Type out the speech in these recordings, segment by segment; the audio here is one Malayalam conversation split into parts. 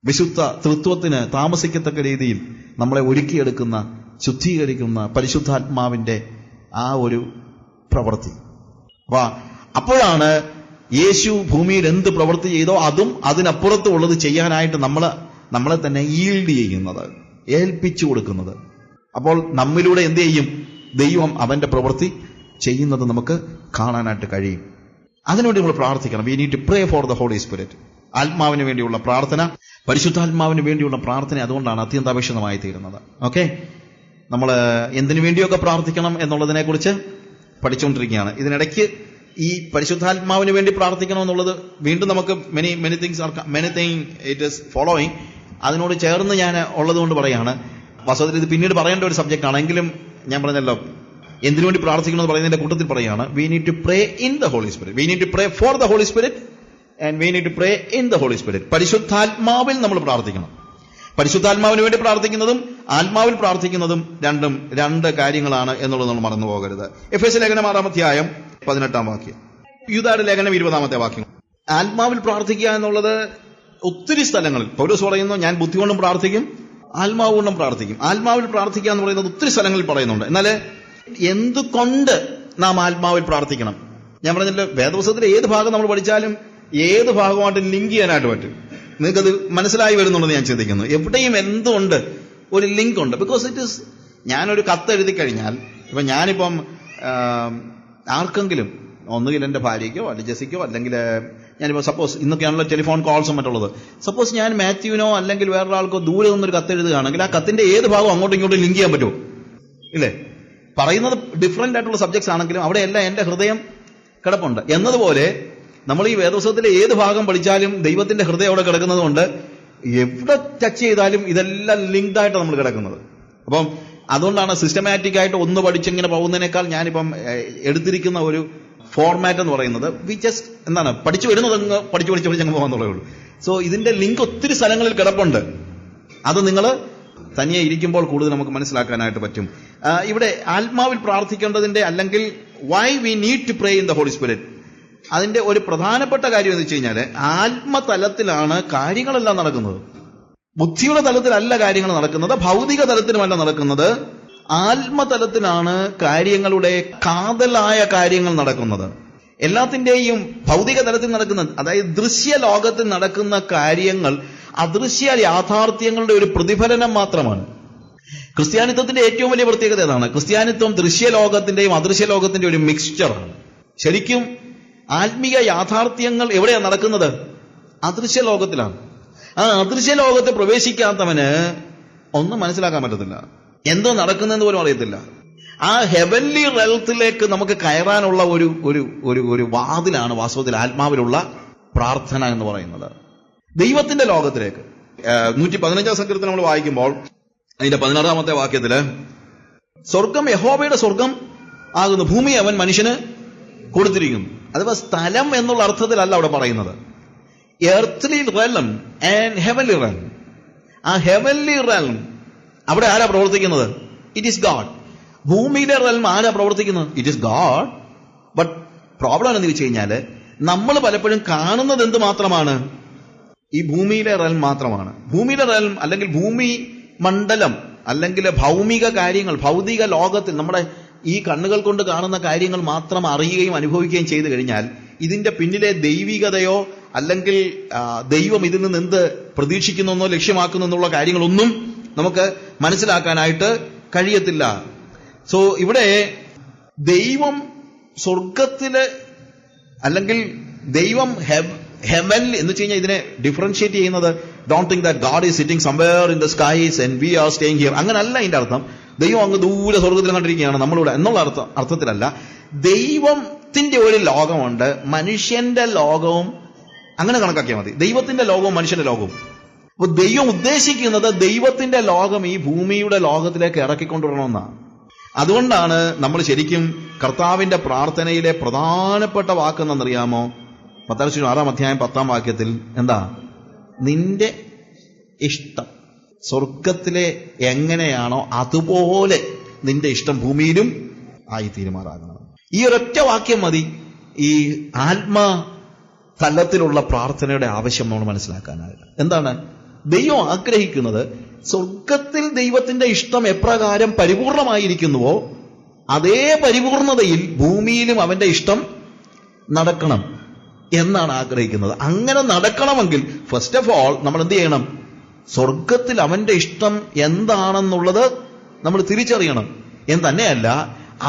വിശുദ്ധ തൃത്വത്തിന് താമസിക്കത്തക്ക രീതിയിൽ നമ്മളെ ഒരുക്കിയെടുക്കുന്ന, ശുദ്ധീകരിക്കുന്ന പരിശുദ്ധാത്മാവിന്റെ ആ ഒരു പ്രവൃത്തി. അപ്പോഴാണ് യേശു ഭൂമിയിൽ എന്ത് പ്രവൃത്തി ചെയ്തോ അതും അതിനപ്പുറത്തുള്ളത് ചെയ്യാനായിട്ട് നമ്മളെ തന്നെ ഈൽഡ് ചെയ്യുന്നത്, ഏൽപ്പിച്ചു കൊടുക്കുന്നത്. അപ്പോൾ നമ്മിലൂടെ എന്ത് ചെയ്യും? ദൈവം അവന്റെ പ്രവൃത്തി ചെയ്യുന്നത് നമുക്ക് കാണാനായിട്ട് കഴിയും. അതിനുവേണ്ടി നമ്മൾ പ്രാർത്ഥിക്കണം. We need to pray for the Holy Spirit. ആത്മാവിന് വേണ്ടിയുള്ള പ്രാർത്ഥന, പരിശുദ്ധാത്മാവിന് വേണ്ടിയുള്ള പ്രാർത്ഥന അതുകൊണ്ടാണ് അത്യന്താപേക്ഷിതമായി തീരുന്നത്. ഓക്കെ, നമ്മൾ എന്തിനു വേണ്ടിയൊക്കെ പ്രാർത്ഥിക്കണം എന്നുള്ളതിനെ കുറിച്ച് പഠിച്ചുകൊണ്ടിരിക്കുകയാണ്. ഇതിനിടയ്ക്ക് ഈ പരിശുദ്ധാത്മാവിന് വേണ്ടി പ്രാർത്ഥിക്കണം എന്നുള്ളത് വീണ്ടും നമുക്ക് many things it is following. അതിനോട് ചേർന്ന് ഞാൻ ഉള്ളത് കൊണ്ട് പറയാണ്. വാസ്തവത്തിൽ ഇത് പിന്നീട് പറയേണ്ട ഒരു സബ്ജക്റ്റ് ആണെങ്കിലും ഞാൻ പറഞ്ഞല്ലോ, എന്തിനു വേണ്ടി പ്രാർത്ഥിക്കണമെന്ന് പറയുന്നതിന്റെ കൂട്ടത്തിൽ പറയാണ്. We need to pray in the Holy Spirit. We need to pray for the Holy Spirit and we need to pray in the Holy Spirit. പരിശുദ്ധാത്മാവിൽ നമ്മൾ പ്രാർത്ഥിക്കണം. പരിശുദ്ധാത്മാവിന് വേണ്ടി പ്രാർത്ഥിക്കുന്നതും ആത്മാവിൽ പ്രാർത്ഥിക്കുന്നതും രണ്ട് കാര്യങ്ങളാണ് എന്നുള്ളത് നമ്മൾ മറന്നു പോകരുത്. എഫേസ്യ ലേഖനം 6-ാം അധ്യായം 18-ാം വാക്യം, യൂദായുടെ ലേഖനം 20-ാമത്തെ വാക്യം. ആത്മാവിൽ പ്രാർത്ഥിക്കുക എന്നുള്ളത് ഒത്തിരി സ്ഥലങ്ങളിൽ പൗലോസ് പറയുന്നു, ഞാൻ ബുദ്ധി കൊണ്ടും പ്രാർത്ഥിക്കും, ആത്മാവ് കൊണ്ടും പ്രാർത്ഥിക്കും. ആത്മാവിൽ പ്രാർത്ഥിക്കുക എന്ന് പറയുന്നത് ഒത്തിരി സ്ഥലങ്ങളിൽ പറയുന്നുണ്ട്. എന്നാൽ എന്തുകൊണ്ട് നാം ആത്മാവിൽ പ്രാർത്ഥിക്കണം? ഞാൻ പറഞ്ഞല്ലോ, വേദപുസ്തകത്തിലെ ഏത് ഭാഗം നമ്മൾ പഠിച്ചാലും ഏത് ഭാഗമായിട്ട് ലിങ്ക് ചെയ്യാനായിട്ട് പറ്റും. നിങ്ങൾക്കത് മനസ്സിലായി വരുന്നുണ്ടെന്ന് ഞാൻ ചിന്തിക്കുന്നു. എവിടെയും എന്തുകൊണ്ട് ഒരു ലിങ്ക് ഉണ്ട്. ബിക്കോസ് ഇറ്റ് ഇസ്, ഞാനൊരു കത്ത് എഴുതി കഴിഞ്ഞാൽ, ഇപ്പം ഞാനിപ്പം ആർക്കെങ്കിലും, ഒന്നുകിൽ എൻ്റെ ഭാര്യയ്ക്കോ അല്ലെങ്കിൽ ജെസിക്കോ, അല്ലെങ്കിൽ ഞാനിപ്പോൾ സപ്പോസ് ഇന്നൊക്കെയാണല്ലോ ടെലിഫോൺ കോൾസും മറ്റുള്ളത്, സപ്പോസ് ഞാൻ മാത്യുവിനോ അല്ലെങ്കിൽ വേറൊരാൾക്കോ ദൂരെ നിന്നൊരു കത്ത് എഴുതുകയാണെങ്കിൽ ആ കത്തിന്റെ ഏത് ഭാഗം അങ്ങോട്ടും ഇങ്ങോട്ടും ലിങ്ക് ചെയ്യാൻ പറ്റുമോ? ഇല്ലേ? പറയുന്നത് ഡിഫറെന്റ് ആയിട്ടുള്ള സബ്ജക്ട്സ് ആണെങ്കിലും അവിടെയെല്ലാം എൻ്റെ ഹൃദയം കിടപ്പുണ്ട്. എന്നതുപോലെ നമ്മൾ ഈ വേദപുസ്തകത്തിലെ ഏത് ഭാഗം പഠിച്ചാലും ദൈവത്തിന്റെ ഹൃദയം അവിടെ കിടക്കുന്നത് കൊണ്ട് എവിടെ ടച്ച് ചെയ്താലും ഇതെല്ലാം ലിങ്ക്ഡ് ആയിട്ട് നമ്മൾ കിടക്കുന്നത്. അപ്പം അതുകൊണ്ടാണ് സിസ്റ്റമാറ്റിക് ആയിട്ട് ഒന്ന് പഠിച്ചിങ്ങനെ പോകുന്നതിനേക്കാൾ ഞാനിപ്പം എടുത്തിരിക്കുന്ന ഒരു ഫോർമാറ്റ് എന്ന് പറയുന്നത് വി ജസ്റ്റ് എന്താണ് പഠിച്ചു വരുന്നത് പഠിച്ചങ്ങ് പോകാന്നുള്ളേ ഉള്ളൂ. സോ ഇതിന്റെ ലിങ്ക് ഒത്തിരി സ്ഥലങ്ങളിൽ കിടപ്പുണ്ട്. അത് നിങ്ങൾ തനിയെ ഇരിക്കുമ്പോൾ കൂടുതൽ നമുക്ക് മനസ്സിലാക്കാനായിട്ട് പറ്റും. ഇവിടെ ആത്മാവിൽ പ്രാർത്ഥിക്കേണ്ടതിന്റെ, അല്ലെങ്കിൽ why we need to pray in the Holy Spirit, അതിന്റെ ഒരു പ്രധാനപ്പെട്ട കാര്യം എന്ന് വെച്ച് കഴിഞ്ഞാൽ ആത്മതലത്തിലാണ് കാര്യങ്ങളെല്ലാം നടക്കുന്നത്. ബുദ്ധിയുടെ തലത്തിലല്ല കാര്യങ്ങൾ നടക്കുന്നത്, ഭൗതിക തലത്തിലുമല്ല നടക്കുന്നത്, ആത്മതലത്തിലാണ് കാര്യങ്ങളുടെ കാതലായ കാര്യങ്ങൾ നടക്കുന്നത്. എല്ലാത്തിന്റെയും ഭൗതിക തലത്തിൽ നടക്കുന്ന, അതായത് ദൃശ്യ ലോകത്തിൽ നടക്കുന്ന കാര്യങ്ങൾ അദൃശ്യ യാഥാർത്ഥ്യങ്ങളുടെ ഒരു പ്രതിഫലനം മാത്രമാണ്. ക്രിസ്ത്യാനിത്വത്തിന്റെ ഏറ്റവും വലിയ പ്രത്യേകത ഏതാണ്? ക്രിസ്ത്യാനിത്വം ദൃശ്യലോകത്തിന്റെയും അദൃശ്യ ലോകത്തിന്റെ ഒരു മിക്സ്ചറാണ്. ശരിക്കും ആത്മീയ യാഥാർത്ഥ്യങ്ങൾ എവിടെയാണ് നടക്കുന്നത്? അദൃശ്യ ലോകത്തിലാണ്. ആ അദൃശ്യ ലോകത്തെ പ്രവേശിക്കാത്തവന് ഒന്നും മനസ്സിലാക്കാൻ പറ്റത്തില്ല, എന്തോ നടക്കുന്നതെന്ന് പോലും അറിയത്തില്ല. ആ ഹെവൻലി റെൽത്തിലേക്ക് നമുക്ക് കയറാനുള്ള ഒരു വാതിലാണ് വാസ്തവത്തിൽ ആത്മാവിലുള്ള പ്രാർത്ഥന എന്ന് പറയുന്നത്. ദൈവത്തിന്റെ ലോകത്തിലേക്ക് 115-ാം സങ്കീർത്തനം നമ്മൾ വായിക്കുമ്പോൾ അതിന്റെ 16-ാമത്തെ വാക്യത്തില്, സ്വർഗം യഹോവയുടെ സ്വർഗം ആകുന്നു, ഭൂമി അവൻ മനുഷ്യന് കൊടുത്തിരിക്കുന്നു. അഥവാ സ്ഥലം എന്നുള്ള അർത്ഥത്തിലല്ല അവിടെ പറയുന്നത്. Earthly realm and heavenly realm. ആ ഹെവൻലി റെൽം അവിടെ ആരാ പ്രവർത്തിക്കുന്നത്? It is God. ഭൂമിയിലെ റെൽം ആരാ പ്രവർത്തിക്കുന്നത്? It is God. But problem എന്ന് വെച്ച് കഴിഞ്ഞാല് നമ്മൾ പലപ്പോഴും കാണുന്നത് എന്ത് മാത്രമാണ്? ഈ ഭൂമിയിലെ റെൽം മാത്രമാണ്. ഭൂമിയിലെ റെൽം അല്ലെങ്കിൽ ഭൂമി മണ്ഡലം അല്ലെങ്കിൽ ഭൗമിക കാര്യങ്ങൾ, ഭൗതിക ലോകത്തിൽ നമ്മുടെ ഈ കണ്ണുകൾ കൊണ്ട് കാണുന്ന കാര്യങ്ങൾ മാത്രം അറിയുകയും അനുഭവിക്കുകയും ചെയ്തു കഴിഞ്ഞാൽ ഇതിന്റെ പിന്നിലെ ദൈവികതയോ അല്ലെങ്കിൽ ദൈവം ഇതിൽ നിന്ന് എന്ത് പ്രതീക്ഷിക്കുന്നോ ലക്ഷ്യമാക്കുന്നു എന്നുള്ള കാര്യങ്ങളൊന്നും നമുക്ക് മനസ്സിലാക്കാനായിട്ട് കഴിയത്തില്ല. സോ ഇവിടെ ദൈവം സ്വർഗത്തില്, അല്ലെങ്കിൽ ദൈവം ഹെവൻ എന്ന് വെച്ച് കഴിഞ്ഞാൽ ഇതിനെ ഡിഫറൻഷിയേറ്റ് ചെയ്യുന്നത്, don't think that God is sitting somewhere in the skies and we R staying here, അങ്ങനല്ല ഇതിന്റെ അർത്ഥം. ദൈവം അങ്ങ് ദൂരെ സ്വർഗത്തിൽ കണ്ടിരിക്കുകയാണ് നമ്മളിവിടെ എന്നുള്ള അർത്ഥത്തിലല്ല. ദൈവത്തിന്റെ ഒരു ലോകമുണ്ട്, മനുഷ്യന്റെ ലോകവും അങ്ങനെ കണക്കാക്കിയാൽ മതി. ദൈവത്തിന്റെ ലോകവും മനുഷ്യന്റെ ലോകവും. അപ്പൊ ദൈവം ഉദ്ദേശിക്കുന്നത് ദൈവത്തിന്റെ ലോകം ഈ ഭൂമിയുടെ ലോകത്തിലേക്ക് ഇറക്കിക്കൊണ്ടുവരണമെന്നാണ്. അതുകൊണ്ടാണ് നമ്മൾ ശരിക്കും കർത്താവിന്റെ പ്രാർത്ഥനയിലെ പ്രധാനപ്പെട്ട വാക്കെന്നറിയാമോ? മത്തായി 6-ാം അധ്യായം 10-ാം വാക്യത്തിൽ എന്താ? നിന്റെ ഇഷ്ടം സ്വർഗത്തിലെ എങ്ങനെയാണോ അതുപോലെ നിന്റെ ഇഷ്ടം ഭൂമിയിലും ആയി തീരുമാറാകണം. ഈ ഒരൊറ്റ വാക്യം മതി ഈ ആത്മ തലത്തിലുള്ള പ്രാർത്ഥനയുടെ ആവശ്യം നമ്മൾ മനസ്സിലാക്കാനായിട്ട്. എന്താണ്? ദൈവം ആഗ്രഹിക്കുന്നത് സ്വർഗത്തിൽ ദൈവത്തിന്റെ ഇഷ്ടം എപ്രകാരം പരിപൂർണമായിരിക്കുന്നുവോ അതേ പരിപൂർണതയിൽ ഭൂമിയിലും അവന്റെ ഇഷ്ടം നടക്കണം എന്നാണ് ആഗ്രഹിക്കുന്നത്. അങ്ങനെ നടക്കണമെങ്കിൽ ഫസ്റ്റ് ഓഫ് ഓൾ നമ്മൾ എന്ത് ചെയ്യണം? സ്വർഗത്തിൽ അവന്റെ ഇഷ്ടം എന്താണെന്നുള്ളത് നമ്മൾ തിരിച്ചറിയണം എന്ന് തന്നെയല്ല,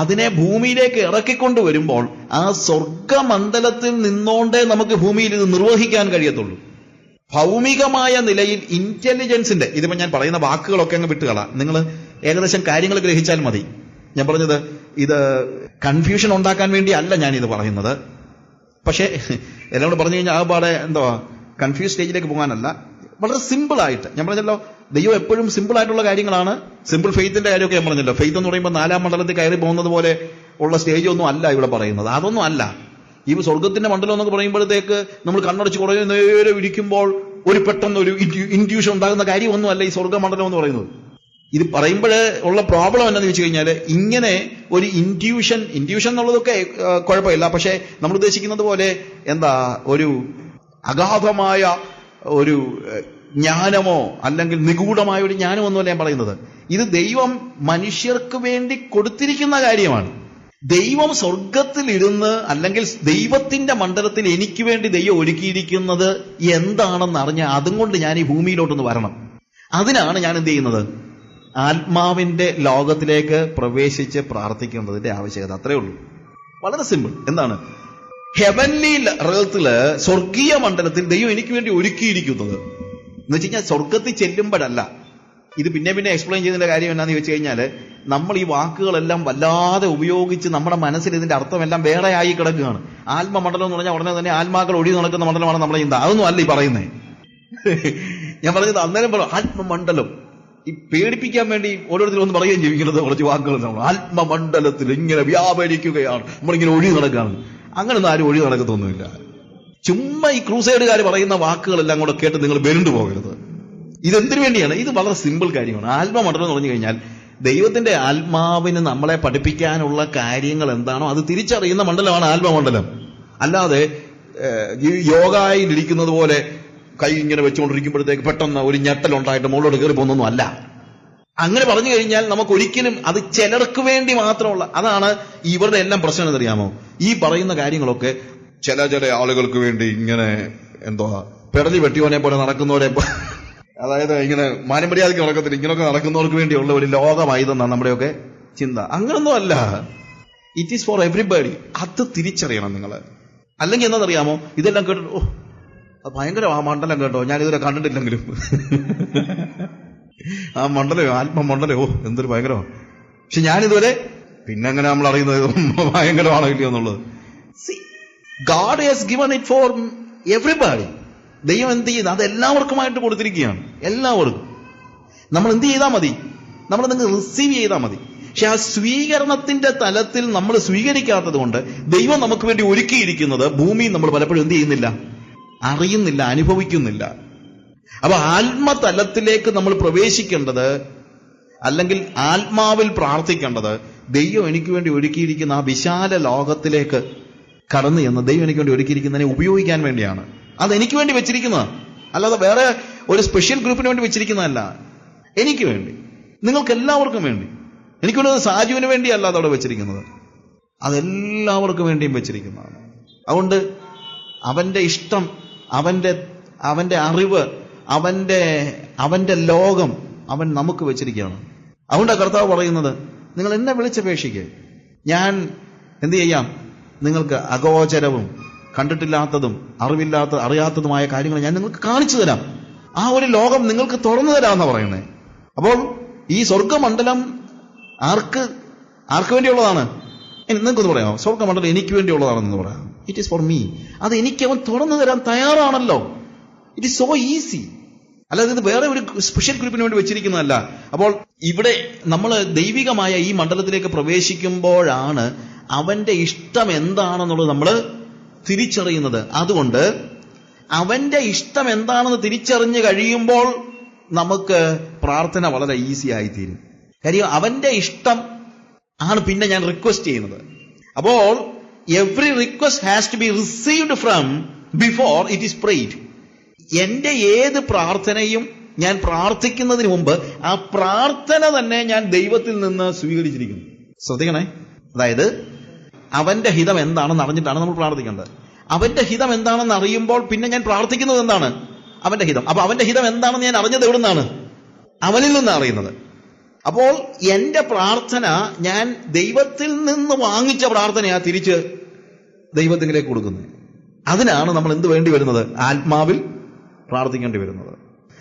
അതിനെ ഭൂമിയിലേക്ക് ഇറക്കിക്കൊണ്ടുവരുമ്പോൾ ആ സ്വർഗമണ്ഡലത്തിൽ നിന്നോണ്ടേ നമുക്ക് ഭൂമിയിൽ ഇത് നിർവഹിക്കാൻ കഴിയത്തുള്ളൂ. ഭൗമികമായ നിലയിൽ ഇന്റലിജൻസിന്റെ, ഇതിപ്പോ ഞാൻ പറയുന്ന വാക്കുകളൊക്കെ അങ്ങ് വിട്ടുകളാം, നിങ്ങൾ ഏകദേശം കാര്യങ്ങൾ ഗ്രഹിച്ചാൽ മതി. ഞാൻ പറഞ്ഞത് ഇത് കൺഫ്യൂഷൻ ഉണ്ടാക്കാൻ വേണ്ടി അല്ല ഞാനിത് പറയുന്നത്. പക്ഷേ എല്ലാം കൂടെ പറഞ്ഞു കഴിഞ്ഞാൽ ആകെപ്പാടെ കൺഫ്യൂസ് സ്റ്റേജിലേക്ക് പോകാനല്ല, വളരെ സിമ്പിളായിട്ട്. ഞാൻ പറഞ്ഞല്ലോ, ദൈവം എപ്പോഴും സിമ്പിൾ ആയിട്ടുള്ള കാര്യങ്ങളാണ്. സിമ്പിൾ ഫെയ്ത്തിന്റെ കാര്യമൊക്കെ ഞാൻ പറഞ്ഞല്ലോ. ഫെയ്ത്ത് എന്ന് പറയുമ്പോൾ 4-ാം മണ്ഡലത്തിൽ കയറി പോകുന്നത് പോലെ ഉള്ള സ്റ്റേജ് ഒന്നും അല്ല ഇവിടെ പറയുന്നത്. അതൊന്നും അല്ല. ഈ സ്വർഗത്തിന്റെ മണ്ഡലം എന്നൊക്കെ പറയുമ്പോഴത്തേക്ക് നമ്മൾ കണ്ണടച്ച് കുറേ നേരെ ഇരിക്കുമ്പോൾ ഒരു പെട്ടെന്ന് ഒരു ഇൻഡ്യൂഷൻ ഉണ്ടാകുന്ന കാര്യമൊന്നും അല്ല ഈ സ്വർഗമണ്ഡലം എന്ന് പറയുന്നത്. ഇത് പറയുമ്പോൾ ഉള്ള പ്രോബ്ലം എന്താണെന്ന് വെച്ച് കഴിഞ്ഞാൽ, ഇങ്ങനെ ഒരു ഇൻഡ്യൂഷൻ എന്നുള്ളതൊക്കെ കുഴപ്പമില്ല. പക്ഷേ നമ്മൾ ഉദ്ദേശിക്കുന്നത് പോലെ ഒരു അഗാധമായ ഒരു ജ്ഞാനമോ അല്ലെങ്കിൽ നിഗൂഢമായ ഒരു ജ്ഞാനമൊന്നുമല്ല ഞാൻ പറയുന്നത്. ഇത് ദൈവം മനുഷ്യർക്ക് വേണ്ടി കൊടുത്തിരിക്കുന്ന കാര്യമാണ്. ദൈവം സ്വർഗത്തിൽ ഇരുന്ന് അല്ലെങ്കിൽ ദൈവത്തിന്റെ മണ്ഡലത്തിൽ എനിക്ക് വേണ്ടി ദൈവം ഒരുക്കിയിരിക്കുന്നത് എന്താണെന്ന് അറിഞ്ഞാൽ അതും കൊണ്ട് ഞാൻ ഈ ഭൂമിയിലോട്ടൊന്ന് വരണം. അതിനാണ് ഞാൻ എന്ത് ചെയ്യുന്നത്? ആത്മാവിന്റെ ലോകത്തിലേക്ക് പ്രവേശിച്ച് പ്രാർത്ഥിക്കേണ്ടതിന്റെ ആവശ്യകത. അത്രേ ഉള്ളൂ. വളരെ സിമ്പിൾ. എന്താണ്? ഹെവൻലി റേത്തില്, സ്വർഗീയ മണ്ഡലത്തിൽ ദൈവം എനിക്ക് വേണ്ടി ഒരുക്കിയിരിക്കുന്നത് എന്ന് വെച്ച് കഴിഞ്ഞാൽ സ്വർഗത്തിൽ ചെല്ലുമ്പോഴല്ല. ഇത് പിന്നെ എക്സ്പ്ലെയിൻ ചെയ്യുന്നതിന്റെ കാര്യം എന്നാന്ന് ചോദിച്ചു കഴിഞ്ഞാൽ, നമ്മൾ ഈ വാക്കുകളെല്ലാം വല്ലാതെ ഉപയോഗിച്ച് നമ്മുടെ മനസ്സിൽ ഇതിന്റെ അർത്ഥമെല്ലാം വേറെ ആയി കിടക്കുകയാണ്. ആത്മമണ്ഡലം എന്ന് പറഞ്ഞാൽ ഉടനെ തന്നെ ആത്മാക്കൾ ഒഴി നടക്കുന്ന മണ്ഡലമാണ് നമ്മളെ ചിന്ത. അതൊന്നും അല്ല ഈ പറയുന്നേ. ഞാൻ പറഞ്ഞത് അന്നേരം ആത്മമണ്ഡലം ഈ പേടിപ്പിക്കാൻ വേണ്ടി ഓരോരുത്തരും ഒന്ന് പറയുകയും ജീവിക്കുന്നത് കുറച്ച് വാക്കുകൾ. ആത്മമണ്ഡലത്തിൽ ഇങ്ങനെ വ്യാപരിക്കുകയാണ്, നമ്മളിങ്ങനെ ഒഴി നടക്കുകയാണ്. അങ്ങനൊന്നും ആരും ഒഴി നടക്കത്തൊന്നുമില്ല. ചുമ്മാ ഈ ക്രൂസൈഡുകാർ പറയുന്ന വാക്കുകളെല്ലാം കൂടെ കേട്ട് നിങ്ങൾ വെരുണ്ടു പോകരുത്. ഇതെന്തിനു വേണ്ടിയാണ്? ഇത് വളരെ സിമ്പിൾ കാര്യമാണ്. ആത്മമണ്ഡലം എന്ന് പറഞ്ഞു കഴിഞ്ഞാൽ ദൈവത്തിന്റെ ആത്മാവിന് നമ്മളെ പഠിപ്പിക്കാനുള്ള കാര്യങ്ങൾ എന്താണോ അത് തിരിച്ചറിയുന്ന മണ്ഡലമാണ് ആത്മമണ്ഡലം. അല്ലാതെ യോഗയിലിരിക്കുന്നത് പോലെ കൈ ഇങ്ങനെ വെച്ചുകൊണ്ടിരിക്കുമ്പോഴത്തേക്ക് പെട്ടെന്ന് ഒരു ഞെട്ടലുണ്ടായിട്ട് മുകളിലോട്ട് കയറി പോകുന്നൊന്നും അല്ല. അങ്ങനെ പറഞ്ഞു കഴിഞ്ഞാൽ നമുക്ക് ഒരിക്കലും അത് ചിലർക്ക് വേണ്ടി മാത്രമുള്ള, അതാണ് ഇവരുടെ എല്ലാം പ്രശ്നം എന്നറിയാമോ? ഈ പറയുന്ന കാര്യങ്ങളൊക്കെ ചില ആളുകൾക്ക് വേണ്ടി ഇങ്ങനെ പെടലി വെട്ടിയോനെ പോലെ നടക്കുന്നവരെ, അതായത് ഇങ്ങനെ മാനമര്യാദയ്ക്ക് നടക്കത്തില്ല, ഇങ്ങനെയൊക്കെ നടക്കുന്നവർക്ക് വേണ്ടിയുള്ള ഒരു ലോകമായതെന്നാണ് നമ്മുടെയൊക്കെ ചിന്ത. അങ്ങനൊന്നും അല്ല. It is four everybody. അത് തിരിച്ചറിയണം നിങ്ങൾ. അല്ലെങ്കിൽ എന്താണെന്നറിയാമോ? ഇതെല്ലാം കേട്ടിട്ട് ഭയങ്കര ആ മണ്ഡലം കേട്ടോ, ഞാനിതുവരെ കണ്ടിട്ടില്ലെങ്കിലും ആ മണ്ഡലം, ആത്മമണ്ഡലം, എന്തൊരു ഭയങ്കരമാണ്. പക്ഷെ ഞാനിതുവരെ പിന്നെ അങ്ങനെ നമ്മൾ അറിയുന്നത് ഭയങ്കരമാണോ ഇല്ലയോ എന്നുള്ളത്. God has given it for everybody. ദൈവം എന്ത് ചെയ്യുന്നത്? അത് എല്ലാവർക്കുമായിട്ട് കൊടുത്തിരിക്കുകയാണ്. എല്ലാവർക്കും. നമ്മൾ എന്ത് ചെയ്താൽ മതി? നമ്മൾ നിങ്ങൾ റിസീവ് ചെയ്താൽ മതി. പക്ഷെ ആ സ്വീകരണത്തിന്റെ തലത്തിൽ നമ്മൾ സ്വീകരിക്കാത്തത് കൊണ്ട് ദൈവം നമുക്ക് വേണ്ടി ഒരുക്കിയിരിക്കുന്നത് ഭൂമിയിൽ നമ്മൾ പലപ്പോഴും എന്ത് ചെയ്യുന്നില്ല? അറിയുന്നില്ല, അനുഭവിക്കുന്നില്ല. അപ്പൊ ആത്മതലത്തിലേക്ക് നമ്മൾ പ്രവേശിക്കേണ്ടത്, അല്ലെങ്കിൽ ആത്മാവിൽ പ്രാർത്ഥിക്കേണ്ടത്, ദൈവം എനിക്ക് വേണ്ടി ഒരുക്കിയിരിക്കുന്ന ആ വിശാല ലോകത്തിലേക്ക് കടന്നു ചെന്ന് ദൈവം എനിക്ക് വേണ്ടി ഒരുക്കിയിരിക്കുന്നതിനെ ഉപയോഗിക്കാൻ വേണ്ടിയാണ്. അതെനിക്ക് വേണ്ടി വെച്ചിരിക്കുന്നത്, അല്ലാതെ വേറെ ഒരു സ്പെഷ്യൽ ഗ്രൂപ്പിന് വേണ്ടി വെച്ചിരിക്കുന്നതല്ല. എനിക്ക് വേണ്ടി, നിങ്ങൾക്ക് എല്ലാവർക്കും വേണ്ടി. എനിക്ക് വേണ്ടി സാജുവിന് വേണ്ടി അല്ലാതെ അവിടെ വെച്ചിരിക്കുന്നത്, അതെല്ലാവർക്കും വേണ്ടിയും വെച്ചിരിക്കുന്നതാണ്. അതുകൊണ്ട് അവന്റെ ഇഷ്ടം, അവന്റെ അറിവ്, അവന്റെ ലോകം അവൻ നമുക്ക് വെച്ചിരിക്കുകയാണ്. അതുകൊണ്ടാണ് കർത്താവ് പറയുന്നത്, നിങ്ങൾ എന്നെ വിളിച്ചപേക്ഷിക്കുക, ഞാൻ എന്ത് ചെയ്യാം? നിങ്ങൾക്ക് അഗോചരവും കണ്ടിട്ടില്ലാത്തതും അറിയാത്തതുമായ കാര്യങ്ങൾ ഞാൻ നിങ്ങൾക്ക് കാണിച്ചു തരാം. ആ ഒരു ലോകം നിങ്ങൾക്ക് തുറന്നു തരാമെന്നാണ് പറയുന്നത്. അപ്പോൾ ഈ സ്വർഗമണ്ഡലം ആർക്ക് വേണ്ടിയുള്ളതാണ്? നിങ്ങൾക്കൊന്ന് പറയാമോ? സ്വർഗമണ്ഡലം എനിക്ക് വേണ്ടിയുള്ളതാണെന്ന് പറയാം. It is for me. അത് എനിക്ക് അവൻ തുറന്നു തരാൻ തയ്യാറാണല്ലോ. It is so easy. അല്ലാതെ ഇത് വേറെ ഒരു സ്പെഷ്യൽ ഗ്രൂപ്പിന് വേണ്ടി വെച്ചിരിക്കുന്നതല്ല. അപ്പോൾ ഇവിടെ നമ്മൾ ദൈവികമായ ഈ മണ്ഡലത്തിലേക്ക് പ്രവേശിക്കുമ്പോഴാണ് അവന്റെ ഇഷ്ടം എന്താണെന്നുള്ളത് നമ്മൾ തിരിച്ചറിയുന്നത്. അതുകൊണ്ട് അവന്റെ ഇഷ്ടം എന്താണെന്ന് തിരിച്ചറിഞ്ഞ് കഴിയുമ്പോൾ നമുക്ക് പ്രാർത്ഥന വളരെ ഈസി ആയിത്തീരും. കാര്യം അവന്റെ ഇഷ്ടം ആണ് പിന്നെ ഞാൻ റിക്വസ്റ്റ് ചെയ്യുന്നത്. അപ്പോൾ every request has to be received from before it is prayed. എന്റെ ഏത് പ്രാർത്ഥനയും ഞാൻ പ്രാർത്ഥിക്കുന്നതിന് മുമ്പ് ആ പ്രാർത്ഥന തന്നെ ഞാൻ ദൈവത്തിൽ നിന്ന് സ്വീകരിച്ചിരിക്കുന്നു. ശ്രദ്ധിക്കണേ. അതായത് അവന്റെ ഹിതം എന്താണെന്ന് അറിഞ്ഞിട്ടാണ് നമ്മൾ പ്രാർത്ഥിക്കേണ്ടത്. അവന്റെ ഹിതം എന്താണെന്ന് അറിയുമ്പോൾ പിന്നെ ഞാൻ പ്രാർത്ഥിക്കുന്നത് എന്താണ്? അവന്റെ ഹിതം. അപ്പൊ അവന്റെ ഹിതം എന്താണെന്ന് ഞാൻ അറിഞ്ഞത് എവിടെ നിന്നാണ്? അവനിൽ നിന്നാണ് അറിയുന്നത്. അപ്പോൾ എന്റെ പ്രാർത്ഥന ഞാൻ ദൈവത്തിൽ നിന്ന് വാങ്ങിച്ച പ്രാർത്ഥനയാ തിരിച്ച് ദൈവത്തിലേക്ക് കൊടുക്കുന്നത്. അതിനാണ് നമ്മൾ എന്ത് വേണ്ടി വരുന്നത്? ആത്മാവിൽ പ്രാർത്ഥിക്കേണ്ടി വരുന്നത്.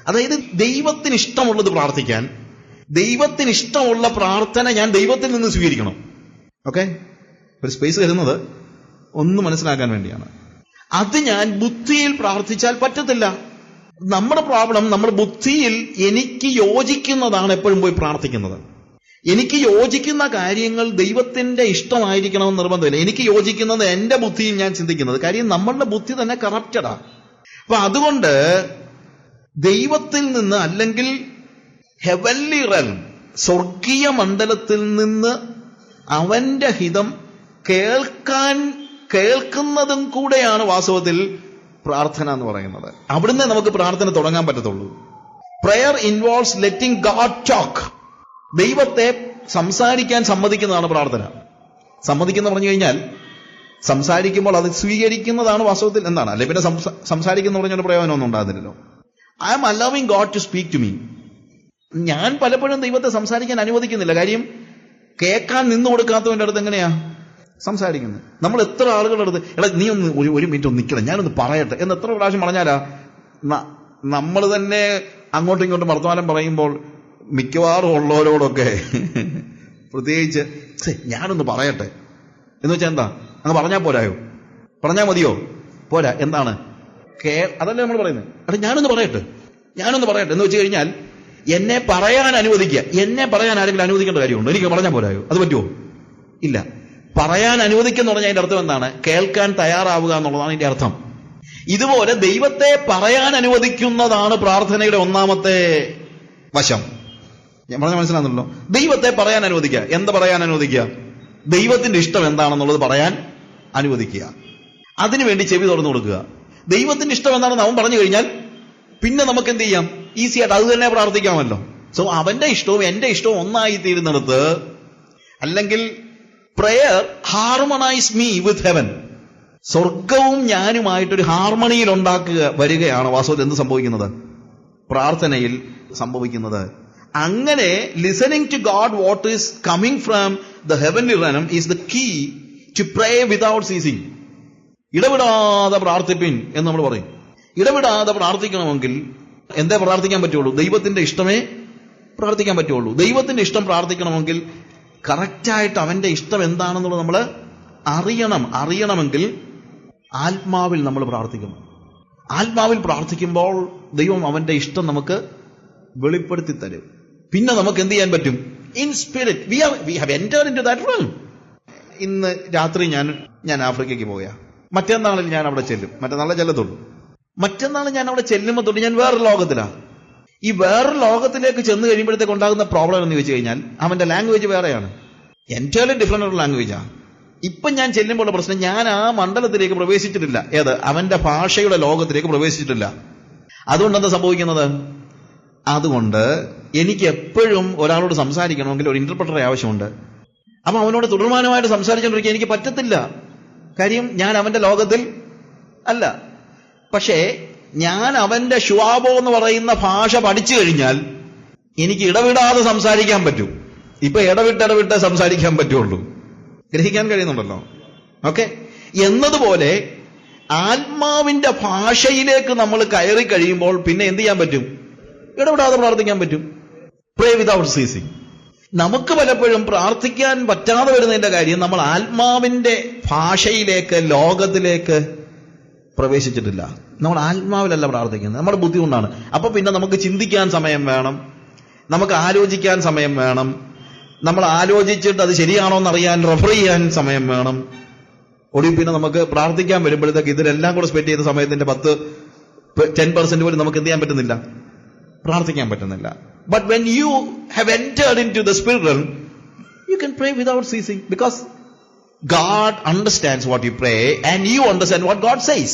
അതായത് ദൈവത്തിന് ഇഷ്ടമുള്ളത് പ്രാർത്ഥിക്കാൻ, ദൈവത്തിന് ഇഷ്ടമുള്ള പ്രാർത്ഥന ഞാൻ ദൈവത്തിൽ നിന്ന് സ്വീകരിക്കണം. ഓക്കെ, ഒരു സ്പേസ് വരുന്നത് ഒന്ന് മനസ്സിലാക്കാൻ വേണ്ടിയാണ്. അത് ഞാൻ ബുദ്ധിയിൽ പ്രാർത്ഥിച്ചാൽ പറ്റത്തില്ല. നമ്മുടെ പ്രോബ്ലം, നമ്മുടെ ബുദ്ധിയിൽ എനിക്ക് യോജിക്കുന്നതാണ് എപ്പോഴും പോയി പ്രാർത്ഥിക്കുന്നത്. എനിക്ക് യോജിക്കുന്ന കാര്യങ്ങൾ ദൈവത്തിന്റെ ഇഷ്ടമായിരിക്കണമെന്ന് നിർബന്ധമില്ല. എനിക്ക് യോജിക്കുന്നത് എന്റെ ബുദ്ധിയിൽ ഞാൻ ചിന്തിക്കുന്നത്. കാര്യം നമ്മളുടെ ബുദ്ധി തന്നെ കറപ്റ്റഡാ. അപ്പൊ അതുകൊണ്ട് ദൈവത്തിൽ നിന്ന്, അല്ലെങ്കിൽ ഹെവൻലി റെൽം, സ്വർഗീയ മണ്ഡലത്തിൽ നിന്ന് അവന്റെ ഹിതം കേൾക്കുന്നതും കൂടെയാണ് വാസ്തവത്തിൽ പ്രാർത്ഥന എന്ന് പറയുന്നത്. അവിടുന്ന് നമുക്ക് പ്രാർത്ഥന തുടങ്ങാൻ പറ്റത്തുള്ളൂ. Prayer involves letting God talk. ദൈവത്തെ സംസാരിക്കാൻ സമ്മതിക്കുന്നതാണ് പ്രാർത്ഥന. സമ്മതിക്കുന്ന പറഞ്ഞു കഴിഞ്ഞാൽ സംസാരിക്കുമ്പോൾ അത് സ്വീകരിക്കുന്നതാണ് വാസ്തവത്തിൽ. എന്താണ്? അല്ലെ പിന്നെ സംസാരിക്കുന്ന പറഞ്ഞൊരു പ്രയോജനമൊന്നും ഉണ്ടാകുന്നില്ലല്ലോ. I am allowing God to speak to me. ഞാൻ പലപ്പോഴും ദൈവത്തെ സംസാരിക്കാൻ അനുവദിക്കുന്നില്ല. കാര്യം കേൾക്കാൻ നിന്നു കൊടുക്കാത്തവന്റെ അടുത്ത് എങ്ങനെയാ സംസാരിക്കുന്നത്? നമ്മൾ എത്ര ആളുകളുടെ അടുത്ത്, എടാ നീ ഒന്ന് ഒരു മിനിറ്റ് ഒന്ന് നിൽക്കണം, ഞാനൊന്ന് പറയട്ടെ എന്ന് എത്ര പ്രാവശ്യം പറഞ്ഞാലാ നമ്മൾ തന്നെ അങ്ങോട്ടും ഇങ്ങോട്ടും വർത്തമാനം പറയുമ്പോൾ മിക്കവാറും ഉള്ളവരോടൊക്കെ പ്രത്യേകിച്ച് ഞാനൊന്ന് പറയട്ടെ എന്ന് വെച്ചാൽ എന്താ? അങ്ങ് പറഞ്ഞാൽ പോരായോ? പറഞ്ഞാൽ മതിയോ? പോരാ. എന്താണ്? അതല്ലേ നമ്മൾ പറയുന്നത്. അല്ല, ഞാനൊന്ന് പറയട്ടെ എന്ന് വെച്ച് കഴിഞ്ഞാൽ എന്നെ പറയാൻ അനുവദിക്കുക. എന്നെ പറയാൻ ആരെങ്കിലും അനുവദിക്കേണ്ട കാര്യമുണ്ടോ? എനിക്ക് പറഞ്ഞാൽ പോരായോ? അത് പറ്റുമോ? ഇല്ല. പറയാൻ അനുവദിക്കുന്ന പറഞ്ഞാൽ അതിന്റെ അർത്ഥം എന്താണ്? കേൾക്കാൻ തയ്യാറാവുക എന്നുള്ളതാണ് അതിന്റെ അർത്ഥം. ഇതുപോലെ ദൈവത്തെ പറയാൻ അനുവദിക്കുന്നതാണ് പ്രാർത്ഥനയുടെ ഒന്നാമത്തെ വശം. ഞാൻ പറഞ്ഞ മനസ്സിലാകുന്നല്ലോ. ദൈവത്തെ പറയാൻ അനുവദിക്കുക. എന്താ പറയാൻ അനുവദിക്കുക? ദൈവത്തിന്റെ ഇഷ്ടം എന്താണെന്നുള്ളത് പറയാൻ അനുവദിക്കുക. അതിനുവേണ്ടി ചെവി തുറന്നു കൊടുക്കുക. ദൈവത്തിന്റെ ഇഷ്ടം എന്താണെന്ന് അവൻ പറഞ്ഞു കഴിഞ്ഞാൽ പിന്നെ നമുക്ക് എന്ത് ചെയ്യാം? ഈസി ആയിട്ട് അത് തന്നെ പ്രാർത്ഥിക്കാമല്ലോ. സോ അവന്റെ ഇഷ്ടവും എന്റെ ഇഷ്ടവും ഒന്നായി തീരുന്നിടത്ത്, അല്ലെങ്കിൽ prayer harmonise me with heaven, സ്വർഗവും ഞാനുമായിട്ടൊരു ഹാർമണിയിൽ വരികയാണ് വാസ്തവത്തിൽ എന്ത് സംഭവിക്കുന്നത്? പ്രാർത്ഥനയിൽ സംഭവിക്കുന്നത്. അങ്ങനെ listening to God what is coming from the heavenly realm is the key to pray without ceasing. ഇടവിടാതെ പ്രാർത്ഥിപ്പിൻ എന്ന് നമ്മൾ പറയും. ഇടവിടാതെ പ്രാർത്ഥിക്കണമെങ്കിൽ എന്തേ പ്രാർത്ഥിക്കാൻ പറ്റുള്ളൂ? ദൈവത്തിന്റെ ഇഷ്ടമേ പ്രാർത്ഥിക്കാൻ പറ്റുള്ളൂ. ദൈവത്തിന്റെ ഇഷ്ടം പ്രാർത്ഥിക്കണമെങ്കിൽ കറക്റ്റായിട്ട് അവന്റെ ഇഷ്ടം എന്താണെന്നുള്ളത് നമ്മൾ അറിയണമെങ്കിൽ ആത്മാവിൽ നമ്മൾ പ്രാർത്ഥിക്കണം. ആത്മാവിൽ പ്രാർത്ഥിക്കുമ്പോൾ ദൈവം അവന്റെ ഇഷ്ടം നമുക്ക് വെളിപ്പെടുത്തി തരും. പിന്നെ നമുക്ക് എന്ത് ചെയ്യാൻ പറ്റും? In spirit we have entered into that room. ഇന്ന് രാത്രി ഞാൻ ആഫ്രിക്കയ്ക്ക് പോയാ, മറ്റന്നാളിൽ ഞാൻ അവിടെ ചെല്ലും. മറ്റന്നാളെ ചെല്ലത്തുള്ളൂ. മറ്റന്നാൾ ഞാൻ അവിടെ ചെല്ലുമ്പോൾ തൊട്ട് ഞാൻ വേറൊരു ലോകത്തിലാണ്. ഈ വേറൊരു ലോകത്തിലേക്ക് ചെന്ന് കഴിയുമ്പോഴത്തേക്ക് ഉണ്ടാകുന്ന പ്രോബ്ലം എന്ന് ചോദിച്ചു കഴിഞ്ഞാൽ അവന്റെ ലാംഗ്വേജ് വേറെയാണ്. എൻറ്റയർലി ഡിഫറെന്റ് ഒരു ലാംഗ്വേജാണ്. ഇപ്പം ഞാൻ ചെല്ലുമ്പോൾ പ്രശ്നം, ഞാൻ ആ മണ്ഡലത്തിലേക്ക് പ്രവേശിച്ചിട്ടില്ല. ഏത്? അവന്റെ ഭാഷയുടെ ലോകത്തിലേക്ക് പ്രവേശിച്ചിട്ടില്ല. അതുകൊണ്ട് എന്താ സംഭവിക്കുന്നത്? അതുകൊണ്ട് എനിക്ക് എപ്പോഴും ഒരാളോട് സംസാരിക്കണമെങ്കിൽ ഒരു ഇന്റർപ്രറ്ററെ ആവശ്യമുണ്ട്. അപ്പൊ അവനോട് തുടർമാനമായിട്ട് സംസാരിച്ചുകൊണ്ടിരിക്കാൻ എനിക്ക് പറ്റത്തില്ല. കാര്യം ഞാൻ അവന്റെ ലോകത്തിൽ അല്ല. പക്ഷേ ഞാൻ അവന്റെ ഷുവാബോ എന്ന് പറയുന്ന ഭാഷ പഠിച്ചു കഴിഞ്ഞാൽ എനിക്ക് ഇടവിടാതെ സംസാരിക്കാൻ പറ്റും. ഇപ്പൊ ഇടവിട്ട് സംസാരിക്കാൻ പറ്റുള്ളൂ. ഗ്രഹിക്കാൻ കഴിയുന്നുണ്ടല്ലോ? ഓക്കെ. എന്നതുപോലെ ആത്മാവിന്റെ ഭാഷയിലേക്ക് നമ്മൾ കയറി കഴിയുമ്പോൾ പിന്നെ എന്ത് ചെയ്യാൻ പറ്റും? ഇടവിടാതെ പ്രാർത്ഥിക്കാൻ പറ്റും. പ്രേ വിതൗട്ട് സീസിങ്. നമുക്ക് പലപ്പോഴും പ്രാർത്ഥിക്കാൻ പറ്റാതെ വരുന്നതിന്റെ കാര്യം നമ്മൾ ആത്മാവിന്റെ ഭാഷയിലേക്ക്, ലോകത്തിലേക്ക് പ്രവേശിച്ചിട്ടില്ല. നമ്മൾ ആത്മാവിലല്ല പ്രാർത്ഥിക്കുന്നത്, നമ്മുടെ ബുദ്ധി കൊണ്ടാണ്. അപ്പൊ പിന്നെ നമുക്ക് ചിന്തിക്കാൻ സമയം വേണം, നമുക്ക് ആലോചിക്കാൻ സമയം വേണം, നമ്മൾ ആലോചിച്ചിട്ട് അത് ശരിയാണോ എന്നറിയാൻ റെഫർ ചെയ്യാൻ സമയം വേണം. ഒടുവിൽ പിന്നെ നമുക്ക് പ്രാർത്ഥിക്കാൻ വരുമ്പോഴത്തേക്ക് ഇതിലെല്ലാം കൂടെ സ്പെൻഡ് ചെയ്ത സമയത്തിന്റെ 10% പോലും നമുക്ക് എന്ത് ചെയ്യാൻ പറ്റുന്നില്ല? പ്രാർത്ഥിക്കാൻ പറ്റുന്നില്ല. But when you have entered into the spirit realm, you can pray without ceasing, because God understands what you pray and you understand what God says.